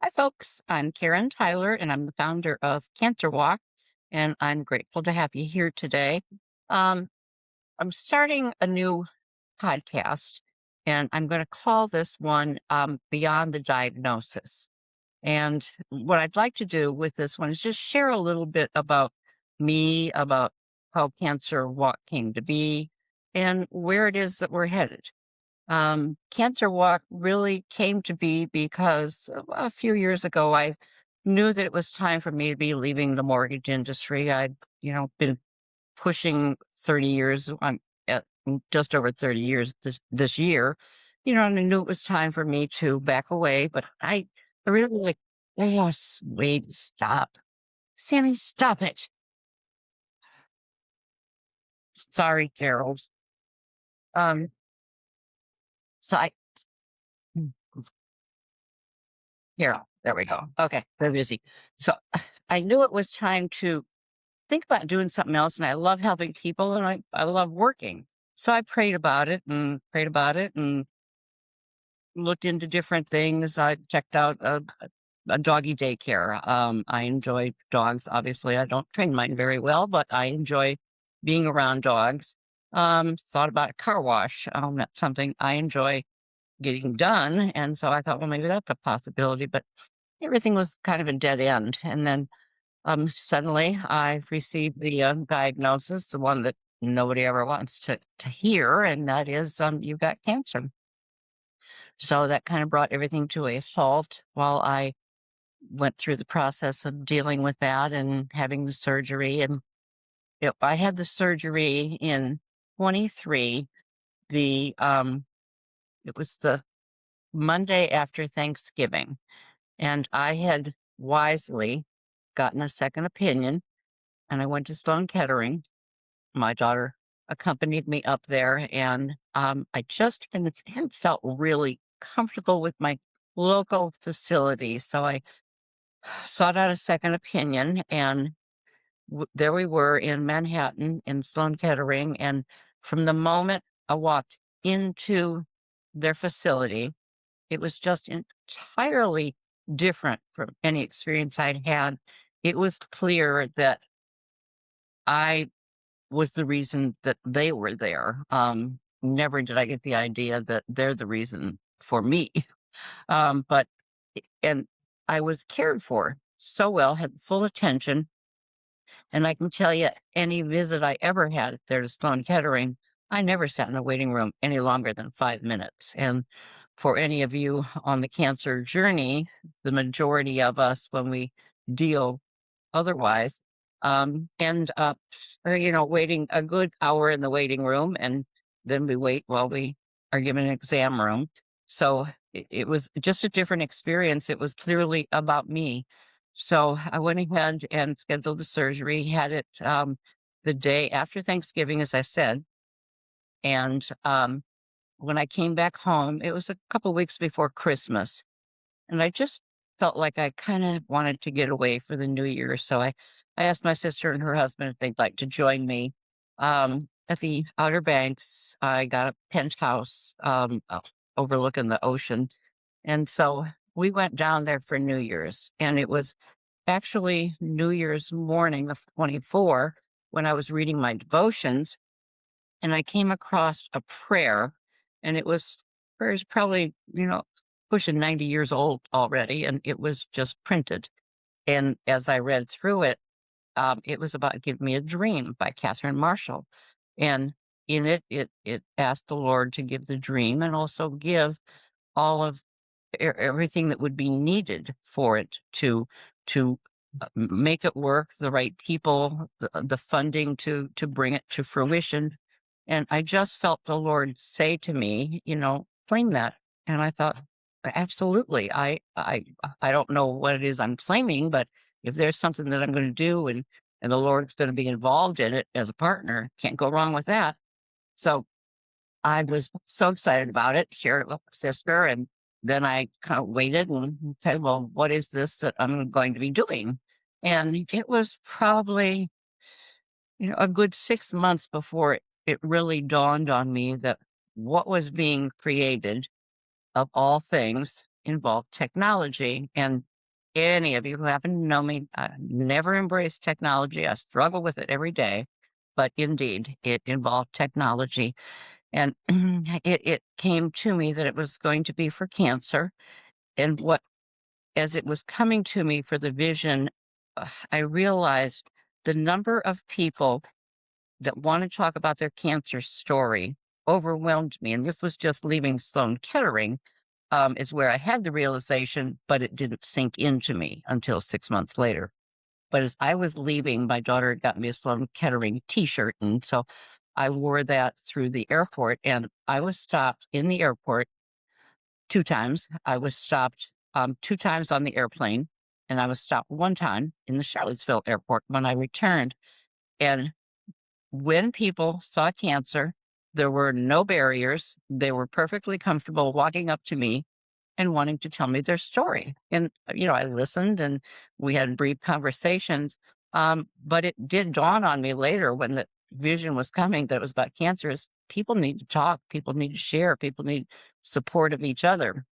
Hi, folks. I'm Karen Tyler, and I'm the founder of CancerWalk, and I'm grateful to have you here today. Um, I'm starting a new podcast, and I'm going to call this one Beyond the Diagnosis. And what I'd like to do with this one is just share a little bit about me, about how CancerWalk came to be, and where it is that we're headed. Cancer Walk really came to be because a few years ago, I knew that it was time for me to be leaving the mortgage industry. I'd, been pushing 30 years. I'm at just over 30 years this year, and I knew it was time for me to back away. But I really like, yes, wait, stop. Sammy, stop it. Sorry, Gerald. Um, so I, here, there we go. Okay, they're busy. So I knew it was time to think about doing something else. And I love helping people and I love working. So I prayed about it and looked into different things. I checked out a doggy daycare. I enjoy dogs. Obviously, I don't train mine very well, but I enjoy being around dogs. Thought about a car wash. That's something I enjoy getting done. And so I thought, well, maybe that's a possibility, but everything was kind of a dead end. And then suddenly I received the diagnosis, the one that nobody ever wants to hear, and that is you've got cancer. So that kind of brought everything to a halt while I went through the process of dealing with that and having the surgery. And I had the surgery in 23. The It was the Monday after Thanksgiving, and I had wisely gotten a second opinion, and I went to Sloan Kettering. My daughter accompanied me up there, and I just hadn't felt really comfortable with my local facility. So I sought out a second opinion, and there we were in Manhattan in Sloan Kettering. And from the moment I walked into their facility, it was just entirely different from any experience I'd had. It was clear that I was the reason that they were there. Never did I get the idea that they're the reason for me. But and I was cared for so well, had full attention, and I can tell you, any visit I ever had there to Sloan Kettering, I never sat in a waiting room any longer than 5 minutes. And for any of you on the cancer journey, the majority of us, when we deal otherwise, end up, waiting a good hour in the waiting room, and then we wait while we are given an exam room. So it was just a different experience. It was clearly about me. So I went ahead and scheduled the surgery, had it the day after Thanksgiving, as I said. And when I came back home, it was a couple weeks before Christmas. And I just felt like I kind of wanted to get away for the new year. So I asked my sister and her husband if they'd like to join me at the Outer Banks. I got a penthouse overlooking the ocean. And so we went down there for New Year's. And it was actually New Year's morning of 24 when I was reading my devotions, and I came across a prayer, and prayer is probably, pushing 90 years old already, and it was just printed. And as I read through it, it was about Give Me a Dream by Catherine Marshall. And in it asked the Lord to give the dream and also give all of everything that would be needed for it to make it work, the right people, the funding to bring it to fruition. And I just felt the Lord say to me, claim that. And I thought, absolutely. I don't know what it is I'm claiming, but if there's something that I'm going to do and the Lord's going to be involved in it as a partner, can't go wrong with that. So I was so excited about it, shared it with my sister, and then I kind of waited and said, well, what is this that I'm going to be doing? And it was probably, a good 6 months before it really dawned on me that what was being created of all things involved technology. And any of you who happen to know me, I never embraced technology. I struggle with it every day, but indeed, it involved technology. And it came to me that it was going to be for cancer. And as it was coming to me for the vision, I realized the number of people that want to talk about their cancer story overwhelmed me. And this was just leaving Sloan Kettering, is where I had the realization, but it didn't sink into me until 6 months later. But as I was leaving, my daughter had got me a Sloan Kettering T-shirt, and so I wore that through the airport. And I was stopped in the airport 2 times. I was stopped 2 times on the airplane, and I was stopped 1 time in the Charlottesville airport when I returned. And when people saw cancer, there were no barriers. They were perfectly comfortable walking up to me and wanting to tell me their story. And, I listened and we had brief conversations. But it did dawn on me later when the vision was coming that it was about cancer is people need to talk, people need to share, people need support of each other.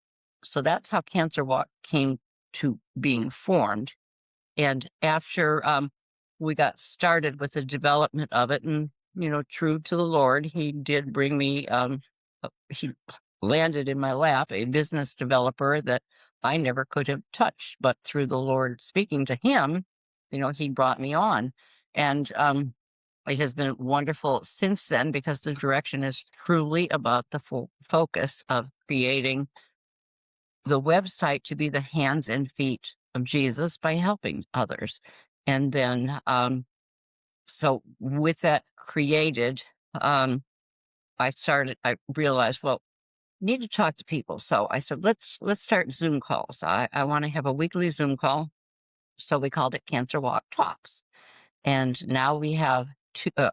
So that's how Cancer Walk came to being formed. And after we got started with the development of it, and true to the Lord, He did bring me. He landed in my lap a business developer that I never could have touched, but through the Lord speaking to him, He brought me on, and it has been wonderful since then because the direction is truly about the full focus of creating the website to be the hands and feet of Jesus by helping others. And then, so with that created, I realized, well, need to talk to people. So I said, let's start Zoom calls. I want to have a weekly Zoom call. So we called it Cancer Walk Talks. And now we have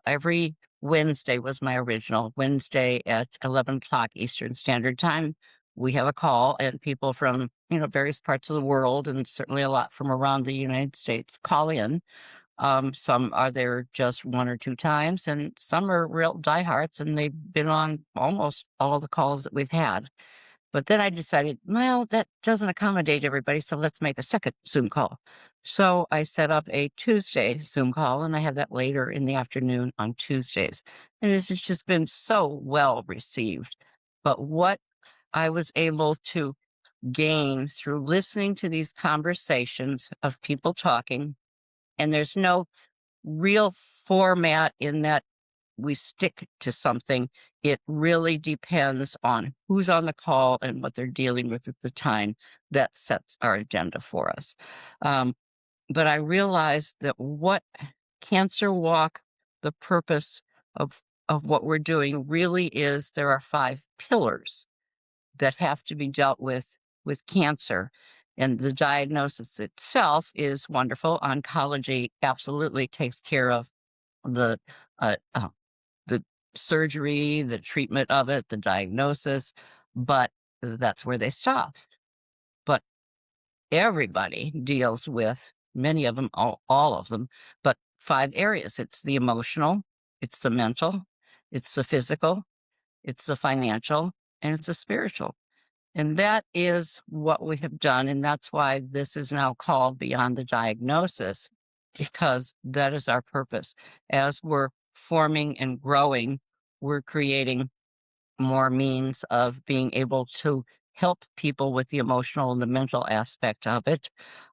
every Wednesday was my original Wednesday at 11 o'clock Eastern Standard Time. We have a call, and people from various parts of the world, and certainly a lot from around the United States, call in. Some are there just 1 or 2 times, and some are real diehards, and they've been on almost all the calls that we've had. But then I decided, well, that doesn't accommodate everybody, so let's make a second Zoom call. So I set up a Tuesday Zoom call, and I have that later in the afternoon on Tuesdays. And this has just been so well received. But what I was able to gain through listening to these conversations of people talking, and there's no real format in that we stick to something. It really depends on who's on the call and what they're dealing with at the time that sets our agenda for us. But I realized that what Cancer Walk, the purpose of what we're doing really is there are 5 pillars that have to be dealt with cancer. And the diagnosis itself is wonderful. Oncology absolutely takes care of the uh, uh, the surgery, the treatment of it, the diagnosis, but that's where they stop. But everybody deals with many of them, all of them, but 5 areas. It's the emotional, it's the mental, it's the physical, it's the financial, and it's the spiritual. And that is what we have done. And that's why this is now called Beyond the Diagnosis, because that is our purpose. As we're forming and growing, we're creating more means of being able to help people with the emotional and the mental aspect of it.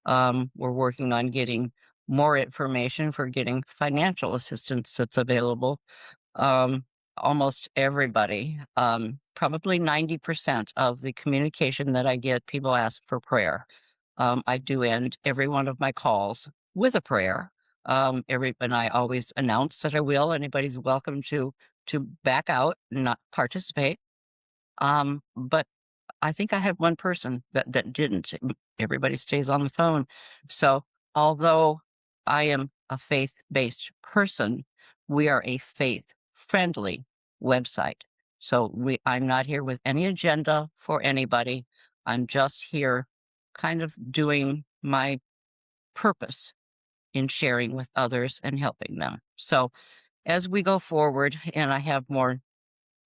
We're working on getting more information for getting financial assistance that's available. um, Almost everybody, probably 90% of the communication that I get, people ask for prayer. I do end every one of my calls with a prayer. And I always announce that I will. Anybody's welcome to back out and not participate. But I think I had one person that didn't. Everybody stays on the phone. So although I am a faith-based person, we are a faith-friendly website. So I'm not here with any agenda for anybody. I'm just here kind of doing my purpose in sharing with others and helping them. So as we go forward, and I have more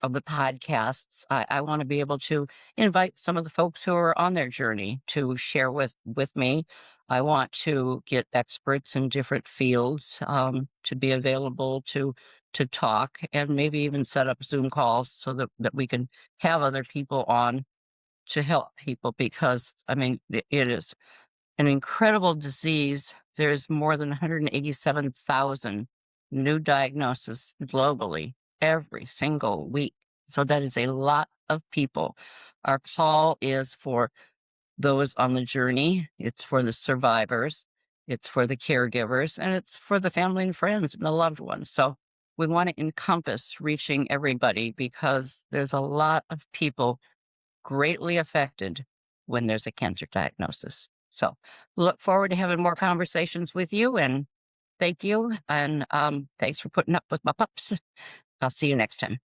of the podcasts. I want to be able to invite some of the folks who are on their journey to share with me. I want to get experts in different fields to be available to talk and maybe even set up Zoom calls so that we can have other people on to help people because I mean it is an incredible disease. There's more than 187,000 new diagnoses globally every single week. So that is a lot of people. Our call is for those on the journey, it's for the survivors, it's for the caregivers, and it's for the family and friends and the loved ones. So we want to encompass reaching everybody because there's a lot of people greatly affected when there's a cancer diagnosis. So look forward to having more conversations with you and thank you. And thanks for putting up with my pups. I'll see you next time.